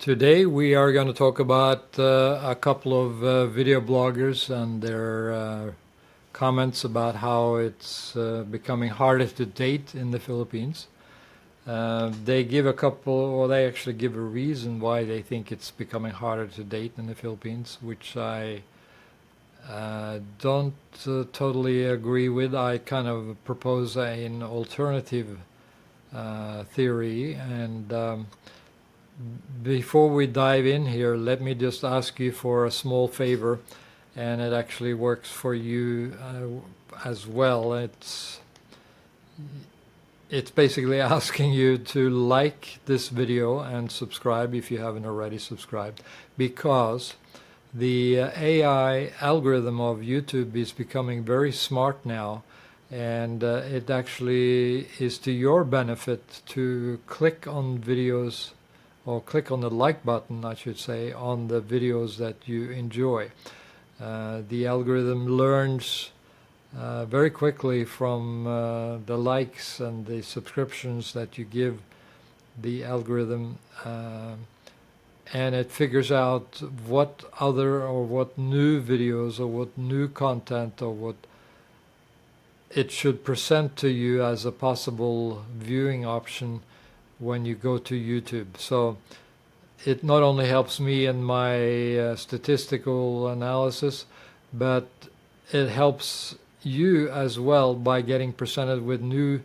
Today we are going to talk about a couple of video bloggers and their comments about how it's becoming harder to date in the Philippines. They give a couple, or they actually give a reason why they think it's becoming harder to date in the Philippines, which I don't totally agree with. I kind of propose an alternative theory, and before we dive in here, let me just ask you for a small favor, and it actually works for you as well. It's basically asking you to like this video and subscribe if you haven't already subscribed, because the AI algorithm of YouTube is becoming very smart now, and it actually is to your benefit to click on videos, or click on the like button, I should say, on the videos that you enjoy. The algorithm learns very quickly from the likes and the subscriptions that you give the algorithm, and it figures out what other or what new videos or what new content or what it should present to you as a possible viewing option when you go to YouTube. So it not only helps me in my statistical analysis, but it helps you as well by getting presented with new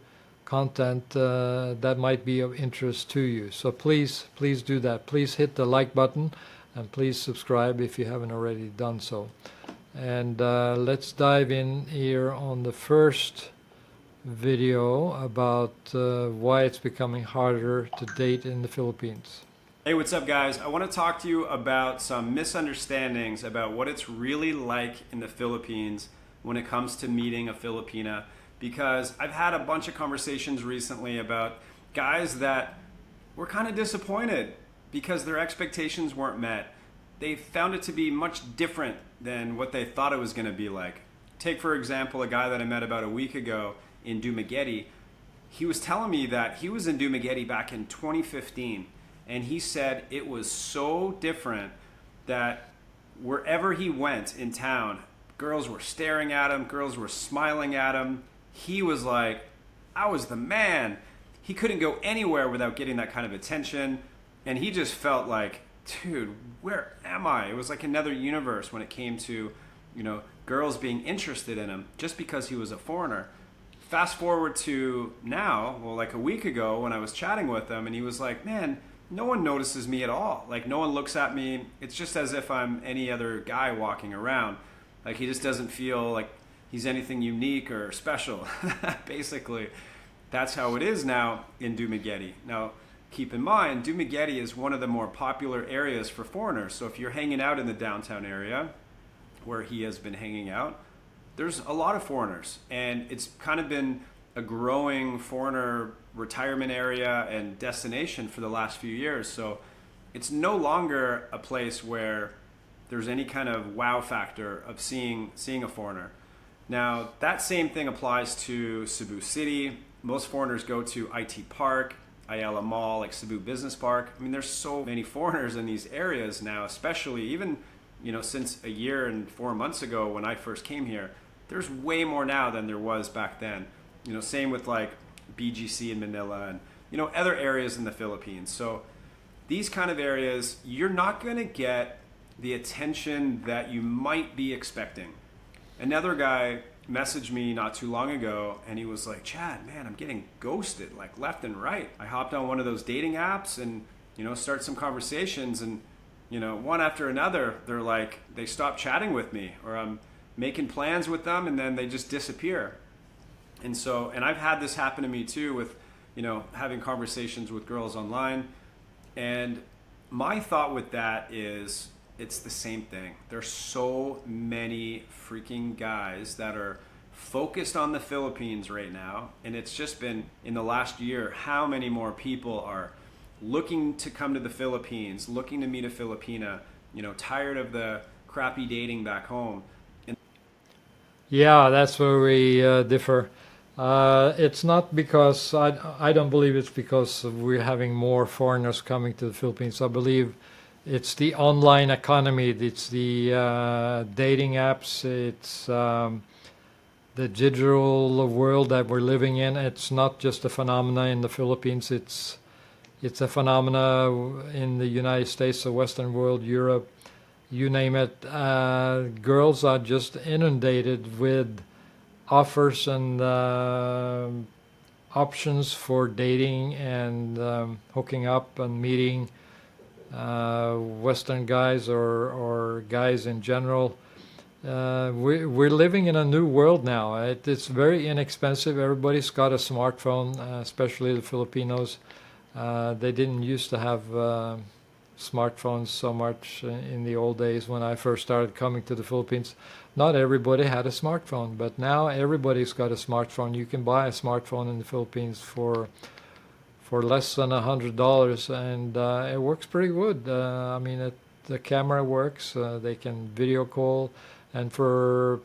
content that might be of interest to you. So please do that. Please hit the like button, and please subscribe if you haven't already done so. And let's dive in here on the first video about why it's becoming harder to date in the Philippines. Hey, what's up guys? I want to talk to you about some misunderstandings about what it's really like in the Philippines when it comes to meeting a Filipina, because I've had a bunch of conversations recently about guys that were kind of disappointed because their expectations weren't met. They found it to be much different than what they thought it was going to be like. Take for example a guy that I met about a week ago in Dumaguete. He was telling me that he was in Dumaguete back in 2015, and he said it was so different that wherever he went in town, girls were staring at him, girls were smiling at him. He was like, I was the man. He couldn't go anywhere without getting that kind of attention, and he just felt like, dude, where am I? It was like another universe when it came to, girls being interested in him just because he was a foreigner. Fast forward to now, well, like a week ago when I was chatting with him, and he was like, man, no one notices me at all. Like, no one looks at me. It's just as if I'm any other guy walking around. Like, he just doesn't feel like he's anything unique or special. Basically, that's how it is now in Dumaguete. Now, keep in mind, Dumaguete is one of the more popular areas for foreigners. So if you're hanging out in the downtown area where he has been hanging out, there's a lot of foreigners, and it's kind of been a growing foreigner retirement area and destination for the last few years. So it's no longer a place where there's any kind of wow factor of seeing a foreigner. Now, that same thing applies to Cebu City. Most foreigners go to IT Park, Ayala Mall, like Cebu Business Park. I mean, there's so many foreigners in these areas now, especially even, since a year and 4 months ago when I first came here. There's way more now than there was back then. Same with like BGC in Manila and, other areas in the Philippines. So these kind of areas, you're not going to get the attention that you might be expecting. Another guy messaged me not too long ago, and he was like, Chad, man, I'm getting ghosted like left and right. I hopped on one of those dating apps and, start some conversations, and, one after another, they stop chatting with me, or I'm making plans with them and then they just disappear. And I've had this happen to me too with, having conversations with girls online. And my thought with that is it's the same thing. There's so many freaking guys that are focused on the Philippines right now. And it's just been in the last year, how many more people are looking to come to the Philippines, looking to meet a Filipina, tired of the crappy dating back home. Yeah, that's where we differ. It's not because I don't believe it's because we're having more foreigners coming to the Philippines. I believe it's the online economy, it's the dating apps, it's the digital world that we're living in. It's not just a phenomena in the Philippines. It's a phenomena in the United States, the Western world, Europe, you name it. Girls are just inundated with offers and options for dating and hooking up and meeting Western guys or guys in general. We're living in a new world now. It's very inexpensive. Everybody's got a smartphone, especially the Filipinos. They didn't used to have smartphones so much in the old days when I first started coming to the Philippines. Not everybody had a smartphone, but now everybody's got a smartphone. You can buy a smartphone in the Philippines for less than $100, and it works pretty good. I mean, the camera works. They can video call, and for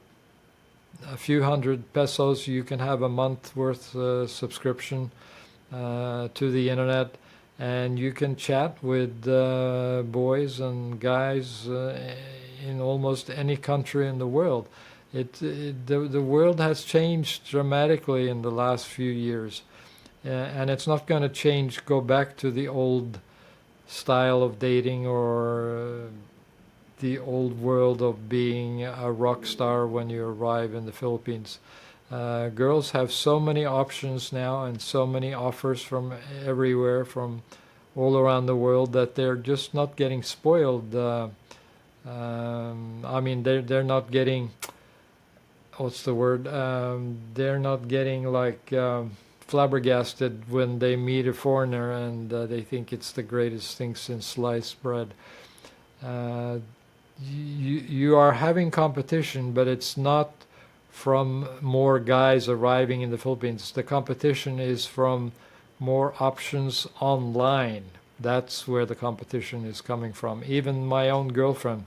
a few hundred pesos, you can have a month worth subscription to the internet, and you can chat with boys and guys in almost any country in the world. The world has changed dramatically in the last few years, and it's not going to go back to the old style of dating or the old world of being a rock star when you arrive in the Philippines. Girls have so many options now and so many offers from everywhere, from all around the world, that they're just not getting spoiled. I mean, they're not getting, what's the word? They're not getting like flabbergasted when they meet a foreigner and they think it's the greatest thing since sliced bread. You are having competition, but it's not from more guys arriving in the Philippines. The competition is from more options online. That's where the competition is coming from. Even my own girlfriend,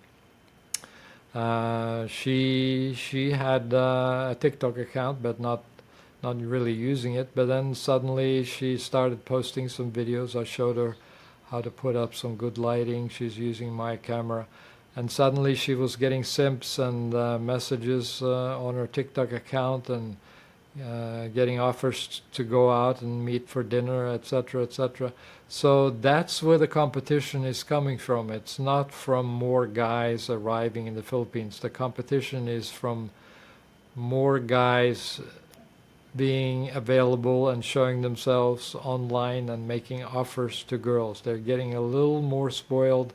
she had a TikTok account, but not really using it. But then suddenly she started posting some videos. I showed her how to put up some good lighting. She's using my camera. And suddenly she was getting simps and messages on her TikTok account, and getting offers to go out and meet for dinner, etc., etc. So that's where the competition is coming from. It's not from more guys arriving in the Philippines. The competition is from more guys being available and showing themselves online and making offers to girls. They're getting a little more spoiled,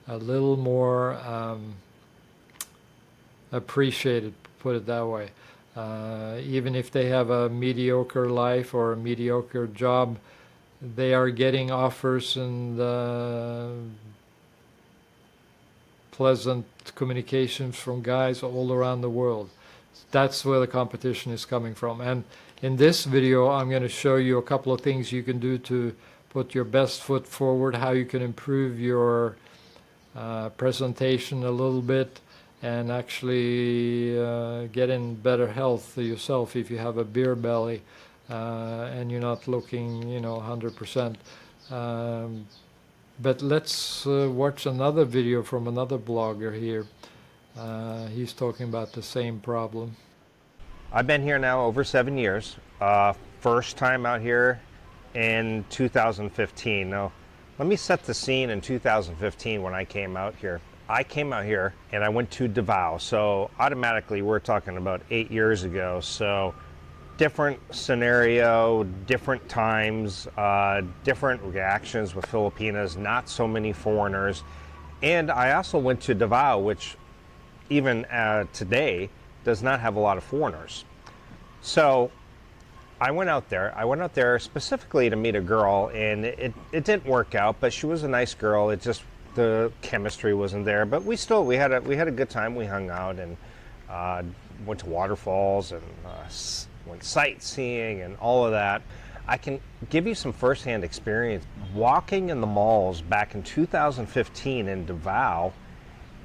a little more appreciated, put it that way. Even if they have a mediocre life or a mediocre job, they are getting offers and pleasant communications from guys all around the world. That's where the competition is coming from. And in this video, I'm going to show you a couple of things you can do to put your best foot forward, how you can improve your presentation a little bit, and actually get in better health yourself if you have a beer belly and you're not looking, 100%. But let's watch another video from another blogger here. He's talking about the same problem. I've been here now over 7 years. First time out here in 2015. Now, let me set the scene in 2015 when I came out here. I came out here and I went to Davao. So automatically we're talking about 8 years ago. So different scenario, different times, different reactions with Filipinas, not so many foreigners. And I also went to Davao, which even today does not have a lot of foreigners. So I went out there specifically to meet a girl, and it didn't work out, but she was a nice girl. It just, the chemistry wasn't there, but we had a good time. We hung out and went to waterfalls and went sightseeing and all of that. I can give you some firsthand experience walking in the malls back in 2015 in Davao.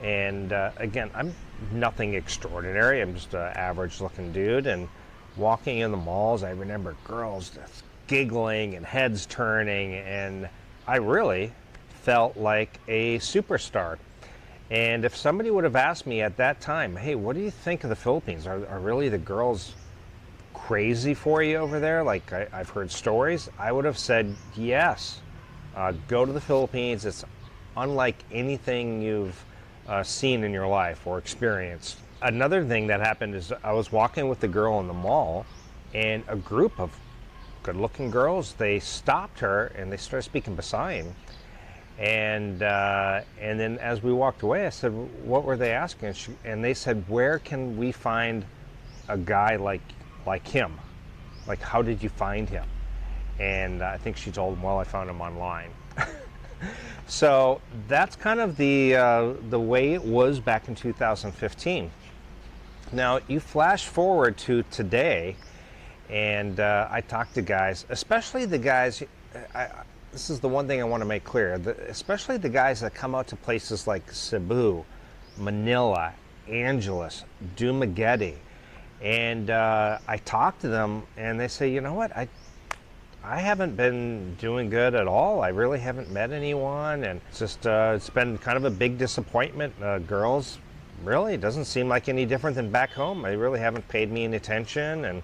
And again, I'm nothing extraordinary. I'm just an average looking dude. And walking in the malls, I remember girls just giggling and heads turning, and I really felt like a superstar. And if somebody would have asked me at that time, hey, what do you think of the Philippines? Are really the girls crazy for you over there? Like I've heard stories. I would have said yes. Go to the Philippines. It's unlike anything you've seen in your life or experienced. Another thing that happened is I was walking with the girl in the mall, and a group of good-looking girls, they stopped her and they started speaking Visayan. And then as we walked away, I said, "What were they asking?" And they said, "Where can we find a guy like him? Like, how did you find him?" And I think she told them, "Well, I found him online." So that's kind of the way it was back in 2015. Now you flash forward to today, and I talk to guys, especially the guys. This is the one thing I want to make clear, especially the guys that come out to places like Cebu, Manila, Angeles, Dumaguete, and I talk to them, and they say, "You know what, I haven't been doing good at all. I really haven't met anyone, and it's just it's been kind of a big disappointment. Girls, really, it doesn't seem like any different than back home. They really haven't paid me any attention, and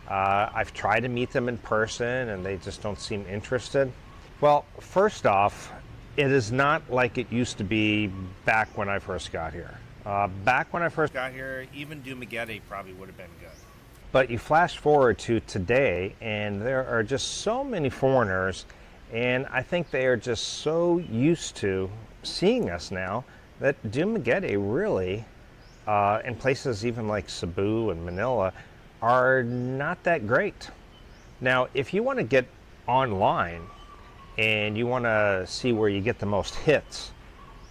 I've tried to meet them in person, and they just don't seem interested." Well, first off, it is not like it used to be back when I first got here. Back when I first got here, even Dumaguete probably would have been good. But you flash forward to today, and there are just so many foreigners, and I think they are just so used to seeing us now that Dumaguete really, in places even like Cebu and Manila, are not that great. Now, if you want to get online and you want to see where you get the most hits,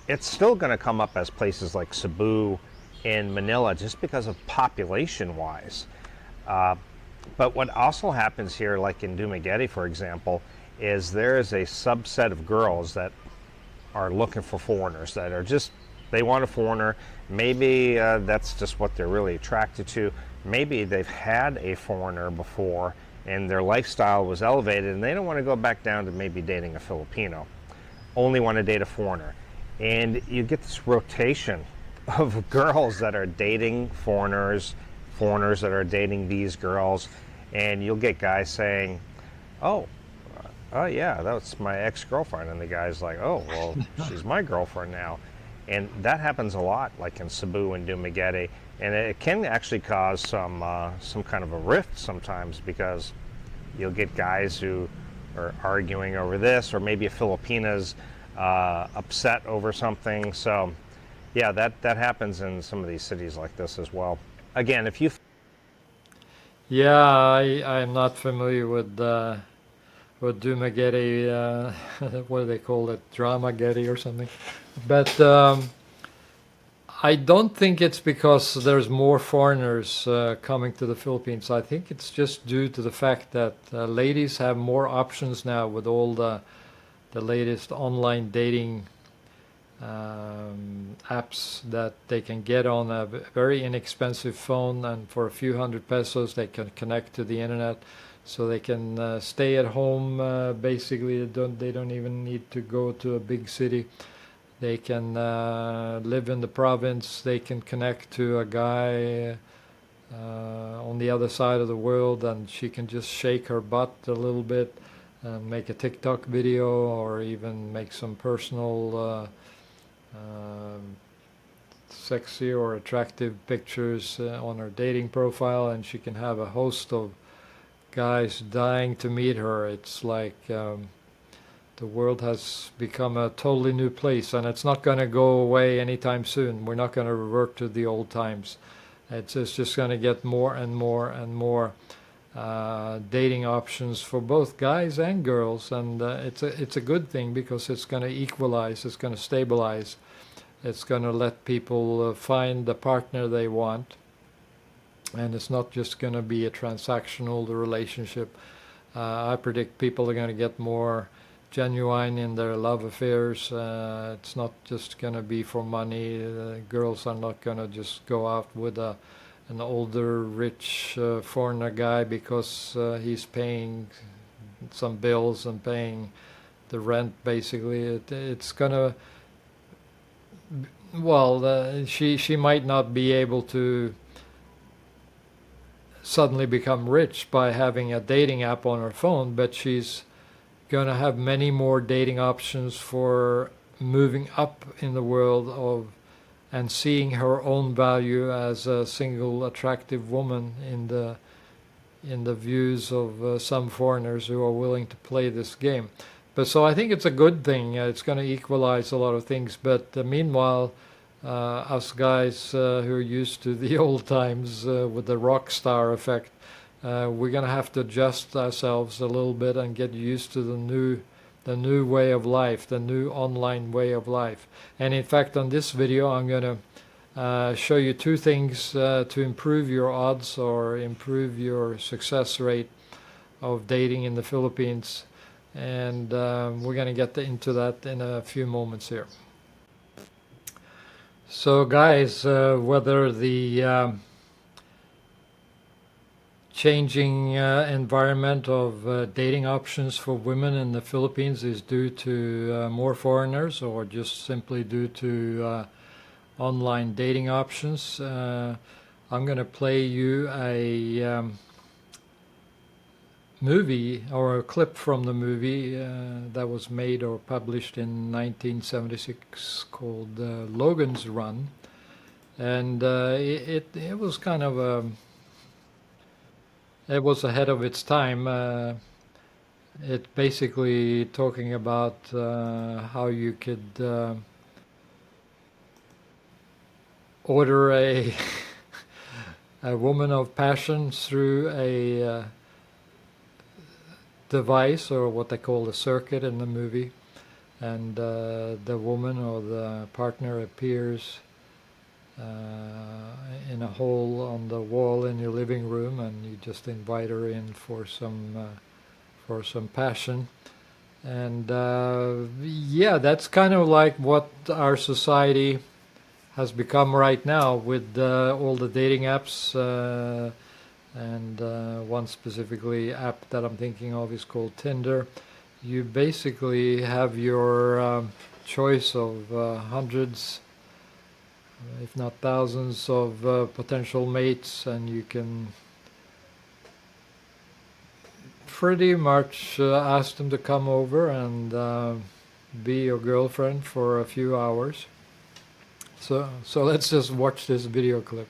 it's still going to come up as places like Cebu and Manila just because of population-wise. But what also happens here, like in Dumaguete, for example, is there is a subset of girls that are looking for foreigners, that are just, they want a foreigner. Maybe that's just what they're really attracted to. Maybe they've had a foreigner before and their lifestyle was elevated, and they don't want to go back down to maybe dating a Filipino, only want to date a foreigner. And you get this rotation of girls that are dating foreigners, foreigners that are dating these girls, and you'll get guys saying, "Oh, yeah, that's my ex-girlfriend," and the guy's like, "Oh, well, she's my girlfriend now." And that happens a lot, like in Cebu and Dumaguete, and it can actually cause some kind of a rift sometimes, because you'll get guys who are arguing over this, or maybe a Filipina's upset over something. So yeah, that happens in some of these cities like this as well. Again, if you... Yeah, I'm not familiar with Dumaguete, what do they call it, Dramagetti or something. But I don't think it's because there's more foreigners coming to the Philippines. I think it's just due to the fact that ladies have more options now with all the latest online dating apps that they can get on a very inexpensive phone, and for a few hundred pesos they can connect to the internet, so they can stay at home. Basically, they don't even need to go to a big city. They can live in the province. They can connect to a guy on the other side of the world, and she can just shake her butt a little bit and make a TikTok video, or even make some personal sexy or attractive pictures on her dating profile, and she can have a host of guys dying to meet her. It's like the world has become a totally new place, and it's not going to go away anytime soon. We're not going to revert to the old times. It's just going to get more and more and more dating options for both guys and girls, and it's a good thing, because it's going to equalize, it's going to stabilize, it's going to let people find the partner they want, and it's not just going to be a transactional relationship. I predict people are going to get more genuine in their love affairs. It's not just going to be for money. Girls are not going to just go out with a an older rich foreigner guy because he's paying some bills and paying the rent. Basically, it's gonna, well, she might not be able to suddenly become rich by having a dating app on her phone, but she's going to have many more dating options for moving up in the world of and seeing her own value as a single attractive woman in the views of some foreigners who are willing to play this game. But so I think it's a good thing. It's going to equalize a lot of things. But meanwhile, us guys who are used to the old times with the rock star effect, we're going to have to adjust ourselves a little bit and get used to the new way of life, the new online way of life. And in fact, on this video, I'm going to show you two things to improve your odds or improve your success rate of dating in the Philippines. And we're going to get into that in a few moments here. So guys, whether the changing environment of dating options for women in the Philippines is due to more foreigners or just simply due to online dating options, I'm going to play you a movie or a clip from the movie that was made or published in 1976 called Logan's Run, and it was kind of it was ahead of its time. It basically talking about how you could order a a woman of passion through a device or what they call a circuit in the movie, and the woman or the partner appears in a hole on the wall in your living room, and you just invite her in for some passion. And yeah, that's kind of like what our society has become right now with all the dating apps, and one specifically app that I'm thinking of is called Tinder. You basically have your choice of hundreds, if not thousands, of potential mates, and you can pretty much ask them to come over and be your girlfriend for a few hours. So let's just watch this video clip.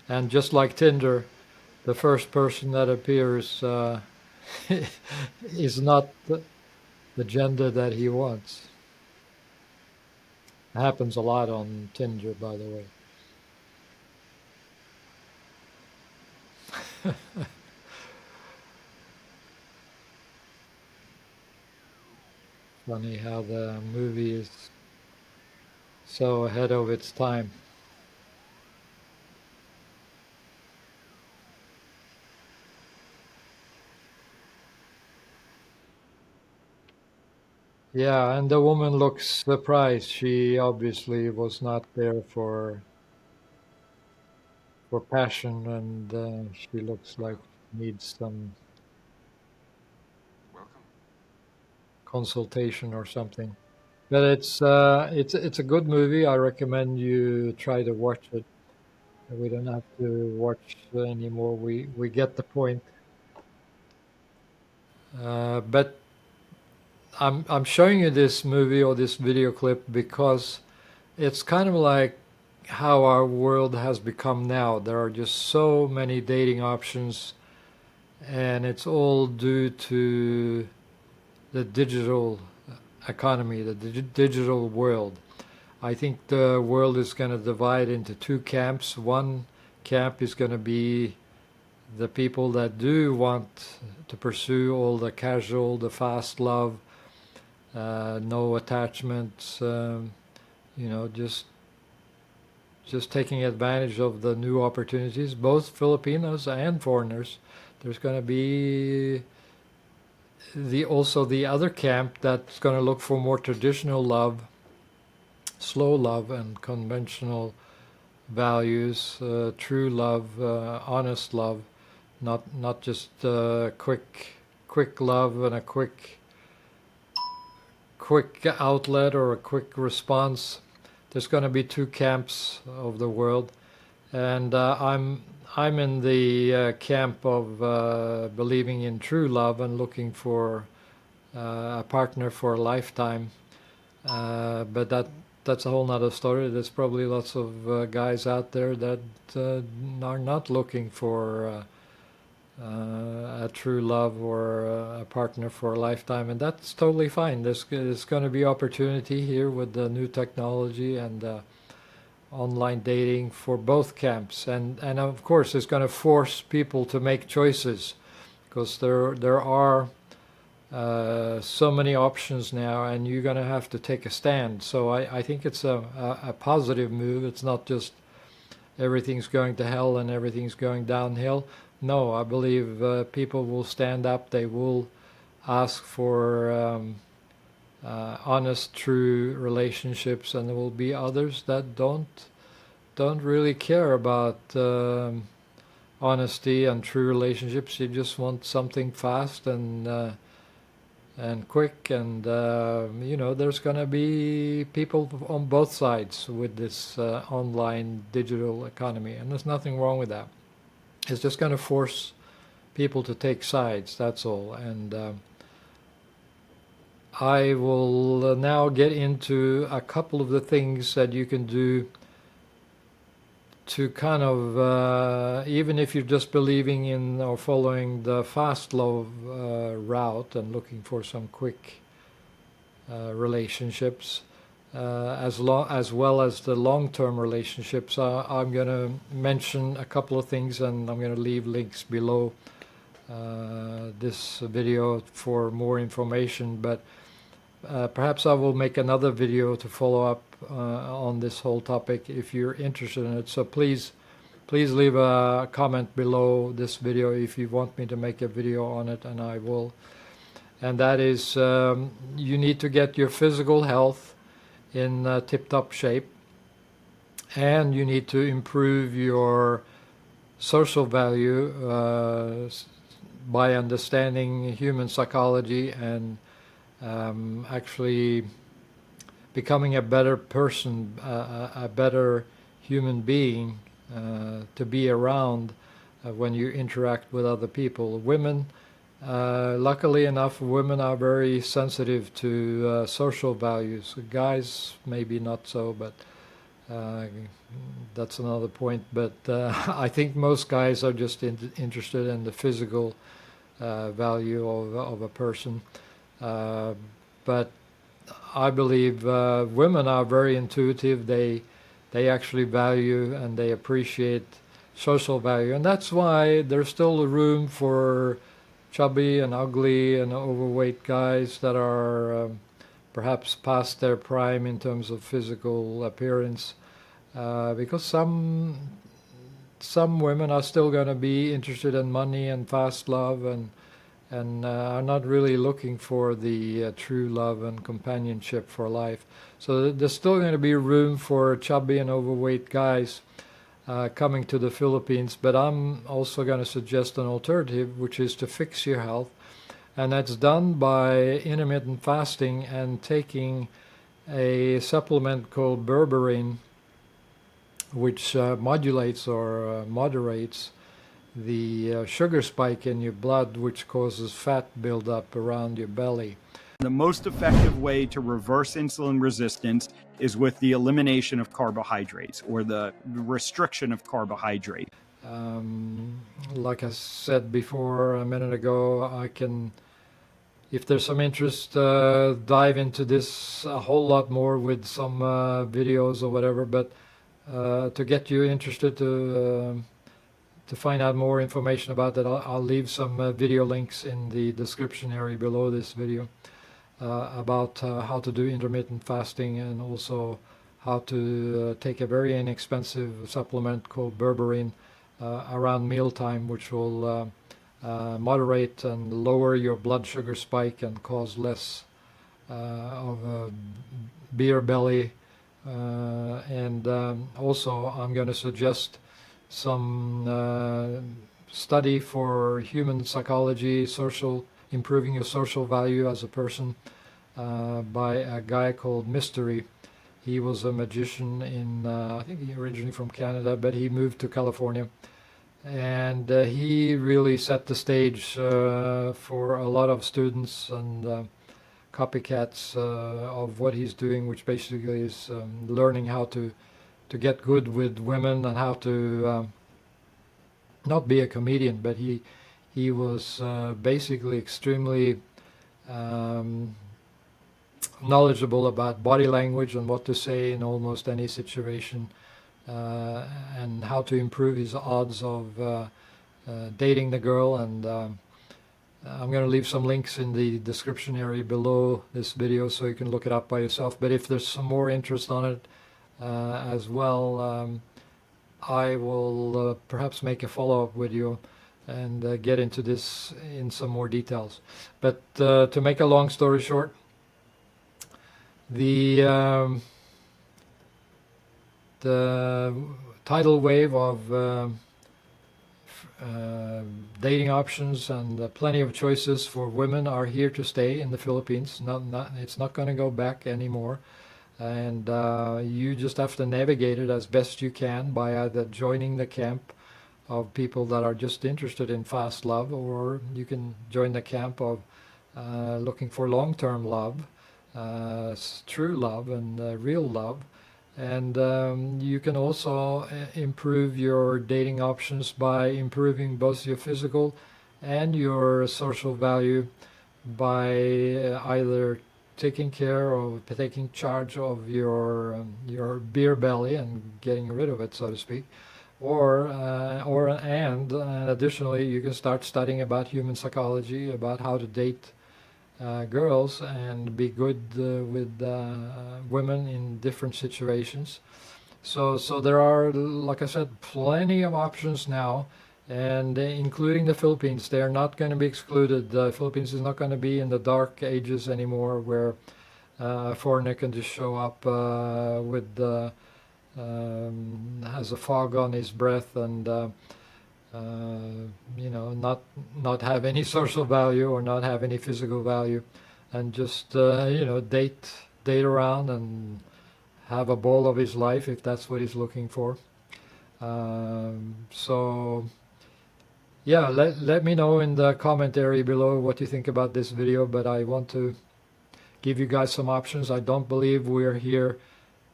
And just like Tinder, the first person that appears is not the gender that he wants. It happens a lot on Tinder, by the way. Funny how the movie is so ahead of its time. Yeah, and the woman looks surprised. She obviously was not there for passion, and she looks like needs some consultation or something. But it's a good movie. I recommend you try to watch it. We don't have to watch anymore. We get the point. But I'm showing you this movie or this video clip because it's kind of like how our world has become now. There are just so many dating options, and it's all due to the digital economy, the digital world. I think the world is going to divide into two camps. One camp is going to be the people that do want to pursue all the casual, the fast love, no attachments, just taking advantage of the new opportunities, both Filipinos and foreigners. There's going to be also the other camp that's going to look for more traditional love, slow love, and conventional values, true love, honest love, not just quick love and a quick outlet or a quick response. There's going to be two camps of the world, and I'm in the camp of believing in true love and looking for a partner for a lifetime. But that's a whole nother story. There's probably lots of guys out there that are not looking for a true love or a partner for a lifetime, and that's totally fine. There's going to be opportunity here with the new technology and online dating for both camps, and of course it's going to force people to make choices, because there are so many options now, and you're going to have to take a stand. So I think it's a positive move. It's not just everything's going to hell and everything's going downhill. No, I believe people will stand up. They will ask for honest, true relationships, and there will be others that don't really care about honesty and true relationships. You just want something fast and quick, and there's going to be people on both sides with this online digital economy, and there's nothing wrong with that. It's just going to force people to take sides, that's all. And I will now get into a couple of the things that you can do to kind of, even if you're just believing in or following the fast love route and looking for some quick relationships, as well as the long-term relationships, I'm going to mention a couple of things, and I'm going to leave links below this video for more information. But perhaps I will make another video to follow up on this whole topic if you're interested in it. So please leave a comment below this video if you want me to make a video on it, and I will. And that is, you need to get your physical health in tip-top shape, and you need to improve your social value by understanding human psychology and actually becoming a better person, a better human being to be around when you interact with other people. Women, luckily enough, women are very sensitive to social values. Guys, maybe not so, but that's another point. But I think most guys are just interested in the physical value of a person. But I believe women are very intuitive. They actually value and they appreciate social value, and that's why there's still room for chubby and ugly and overweight guys that are perhaps past their prime in terms of physical appearance, because some women are still going to be interested in money and fast love, and are not really looking for the true love and companionship for life. So there's still going to be room for chubby and overweight guys coming to the Philippines, but I'm also going to suggest an alternative, which is to fix your health, and that's done by intermittent fasting and taking a supplement called Berberine, which modulates or moderates the sugar spike in your blood, which causes fat buildup around your belly. The most effective way to reverse insulin resistance is with the elimination of carbohydrates, or the restriction of carbohydrate. Like I said before a minute ago, I can, if there's some interest, dive into this a whole lot more with some videos or whatever. But to get you interested to find out more information about that, I'll leave some video links in the description area below this video about how to do intermittent fasting, and also how to take a very inexpensive supplement called Berberine around mealtime, which will moderate and lower your blood sugar spike and cause less of a beer belly. And also I'm going to suggest some study for human psychology, improving your social value as a person, by a guy called Mystery. He was a magician in, I think he originally from Canada, but he moved to California. And he really set the stage for a lot of students and copycats of what he's doing, which basically is learning how to get good with women and how to not be a comedian, but he was basically extremely knowledgeable about body language and what to say in almost any situation, and how to improve his odds of dating the girl. And I'm going to leave some links in the description area below this video so you can look it up by yourself. But if there's some more interest on it as well, I will perhaps make a follow-up video and get into this in some more details. But to make a long story short, the tidal wave of dating options and plenty of choices for women are here to stay in the Philippines. It's not going to go back anymore. And you just have to navigate it as best you can by either joining the camp of people that are just interested in fast love, or you can join the camp of looking for long-term love, true love and real love. And you can also improve your dating options by improving both your physical and your social value by either taking charge of your beer belly and getting rid of it, so to speak, or additionally you can start studying about human psychology, about how to date girls and be good with women in different situations. So there are, like I said, plenty of options now, and including the Philippines. They are not going to be excluded. The Philippines is not going to be in the dark ages anymore, where a foreigner can just show up with has a fog on his breath and not have any social value or not have any physical value, and just date around and have a ball of his life if that's what he's looking for. So yeah, let me know in the comment area below what you think about this video. But I want to give you guys some options. I don't believe we're here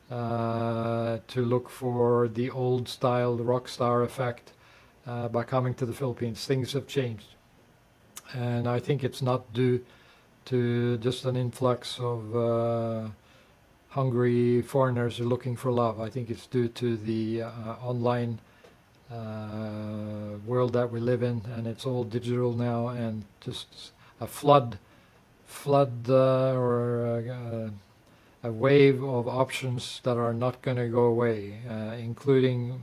to look for the old style rock star effect by coming to the Philippines. Things have changed, and I think it's not due to just an influx of hungry foreigners looking for love. I think it's due to the online world that we live in, and it's all digital now, and just a flood or a wave of options that are not going to go away, including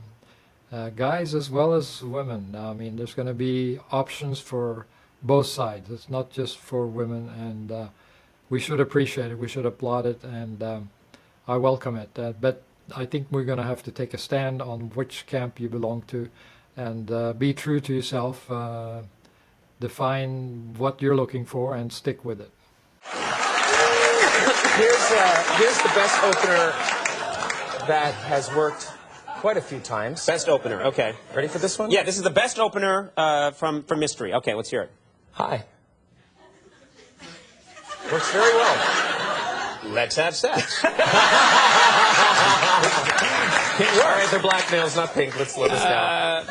guys as well as women. I mean, there's going to be options for both sides. It's not just for women, and we should appreciate it. We should applaud it, and I welcome it. But I think we're going to have to take a stand on which camp you belong to, and be true to yourself. Define what you're looking for and stick with it. Here's the best opener that has worked quite a few times. Best opener, okay. Ready for this one? Yeah, this is the best opener from Mystery. Okay, let's hear it. Hi. Works very well. Let's have sex. Pink. All right, they're black nails, not pink. Let's slow this down.